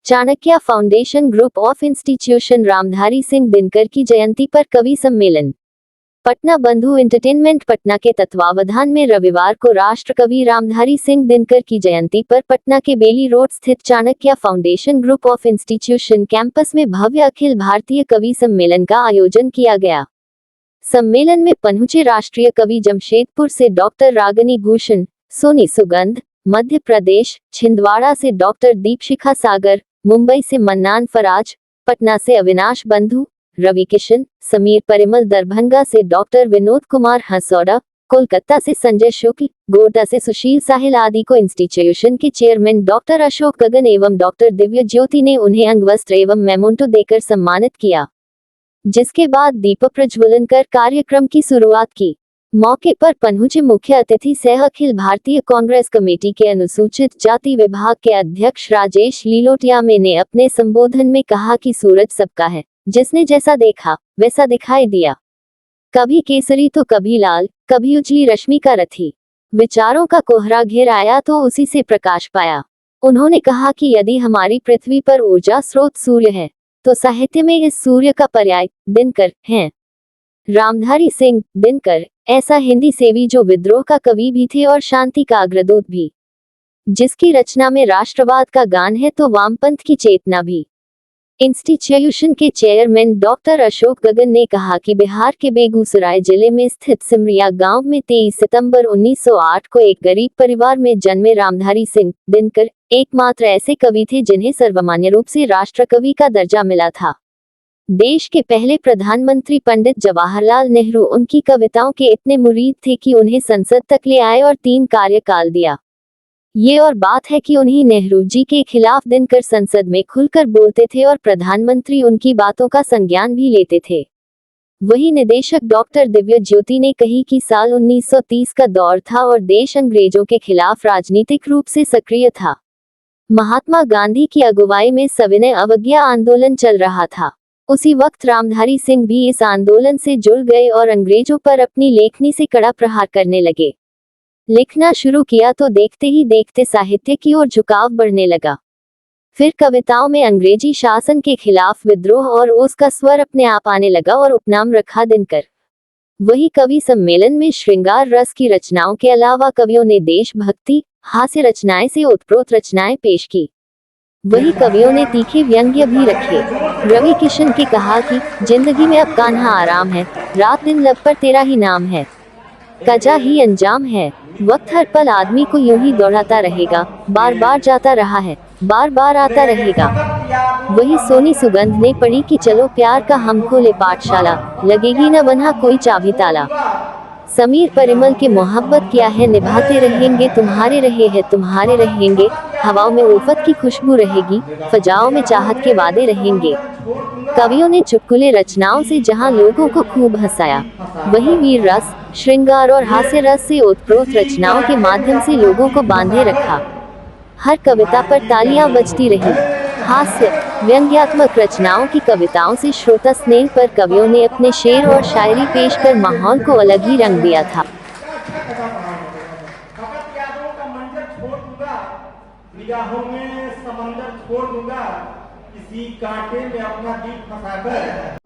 Chanakya foundation group of institution Ramdhari Singh Dinkar की जयंती पर कवि सम्मेलन। पटना बंधु एंटरटेनमेंट पटना के तत्वावधान में रविवार को राष्ट्र कवि रामधारी सिंह दिनकर की जयंती पर पटना के बेली रोड स्थित Chanakya foundation group of institution campus में भव्य अखिल भारतीय कवि सम्मेलन का आयोजन किया गया। सम्मेलन में पहुंचे राष्ट्रीय कवि जमशेदपुर से डॉक्टर रागिनी भूषण, सोनी सुगंध, मध्य प्रदेश छिंदवाड़ा से डॉक्टर दीपशिखा सागर, मुंबई से मन्नान फराज, पटना से अविनाश बंधु, रवि किशन, समीर परिमल, दरभंगा से डॉक्टर विनोद कुमार हंसौड़ा, कोलकाता से संजय शुक्ल, गोड्डा से सुशील साहिल आदि को इंस्टीट्यूशन के चेयरमैन डॉक्टर अशोक गगन एवं डॉक्टर दिव्य ज्योति ने उन्हें अंगवस्त्र एवं मेमोंटो देकर सम्मानित किया, जिसके बाद दीप प्रज्वलन कर कार्यक्रम की शुरुआत की। मौके पर पहुंचे मुख्य अतिथि सह अखिल भारतीय कांग्रेस कमेटी के अनुसूचित जाति विभाग के अध्यक्ष राजेश लीलोटियामे ने अपने संबोधन में कहा कि सूरज सबका है, जिसने जैसा देखा वैसा दिखाई दिया। कभी केसरी तो कभी लाल, कभी उजली रश्मि का रथी, विचारों का कोहरा घिर आया तो उसी से प्रकाश पाया। उन्होंने कहा कि यदि हमारी पृथ्वी पर ऊर्जा स्रोत सूर्य है, तो साहित्य में इस सूर्य का पर्याय दिनकर हैं। रामधारी सिंह दिनकर ऐसा हिंदी सेवी जो विद्रोह का कवि भी थे और शांति का अग्रदूत भी, जिसकी रचना में राष्ट्रवाद का गान है तो वामपंथ की चेतना भी। इंस्टीट्यूशन के चेयरमैन डॉक्टर अशोक गगन ने कहा कि बिहार के बेगूसराय जिले में स्थित सिमरिया गांव में 23 सितंबर 1908 को एक गरीब परिवार में जन्मे रामधारी सिंह दिनकर एकमात्र ऐसे कवि थे जिन्हें सर्वमान्य रूप से राष्ट्रकवि का दर्जा मिला था। देश के पहले प्रधानमंत्री पंडित जवाहरलाल नेहरू उनकी कविताओं के इतने मुरीद थे कि उन्हें संसद तक ले आए और 3 कार्यकाल दिया। ये और बात है कि उन्हीं नेहरू जी के खिलाफ दिनकर संसद में खुलकर बोलते थे और प्रधानमंत्री उनकी बातों का संज्ञान भी लेते थे। वही निदेशक डॉक्टर दिव्य ज्योति ने कही कि साल 1930 का दौर था और देश अंग्रेजों के खिलाफ राजनीतिक रूप से सक्रिय था। महात्मा गांधी की अगुवाई में सविनय अवज्ञा आंदोलन चल रहा था। उसी वक्त रामधारी सिंह भी इस आंदोलन से जुड़ गए और अंग्रेजों पर अपनी लेखनी से कड़ा प्रहार करने लगे। लिखना शुरू किया तो देखते ही देखते साहित्य की ओर झुकाव बढ़ने लगा। फिर कविताओं में अंग्रेजी शासन के खिलाफ विद्रोह और उसका स्वर अपने आप आने लगा और उपनाम रखा दिनकर। वही कवि सम्मेलन में श्रृंगार रस की रचनाओं के अलावा कवियों ने देशभक्ति, हास्य रचनाएं से ओतप्रोत रचनाएं पेश की। वही कवियों ने तीखे व्यंग्य भी रखे। रवि किशन के कहा कि जिंदगी में अब कान्हा आराम है, रात दिन लब पर तेरा ही नाम है, कजा ही अंजाम है, वक्त हर पल आदमी को यूं ही दौड़ाता रहेगा, बार बार जाता रहा है, बार बार आता रहेगा। वही सोनी सुगंध ने पढ़ी कि चलो प्यार का हम खोले पाठशाला, लगेगी न बन्हा कोई चाबी ताला। समीर परिमल के मोहब्बत क्या है निभाते रहेंगे, तुम्हारे रहे हैं तुम्हारे रहेंगे, हवाओं में उल्फत की खुशबू रहेगी, फजाओं में चाहत के वादे रहेंगे। कवियों ने चुटकुले रचनाओं से जहां लोगों को खूब हंसाया, वहीं वीर रस, श्रृंगार और हास्य रस से ओतप्रोत रचनाओं के माध्यम से लोगों को बांधे रखा। हर कविता पर तालियां बजती रही। हास्य व्यंग्यात्मक रचनाओं की कविताओं से श्रोता स्नेह पर कवियों ने अपने शेर और शायरी पेश कर माहौल को अलग ही रंग दिया था। निगाहों में समंदर छोड़ दूंगा, किसी कांटे में अपना दिल फंसाकर।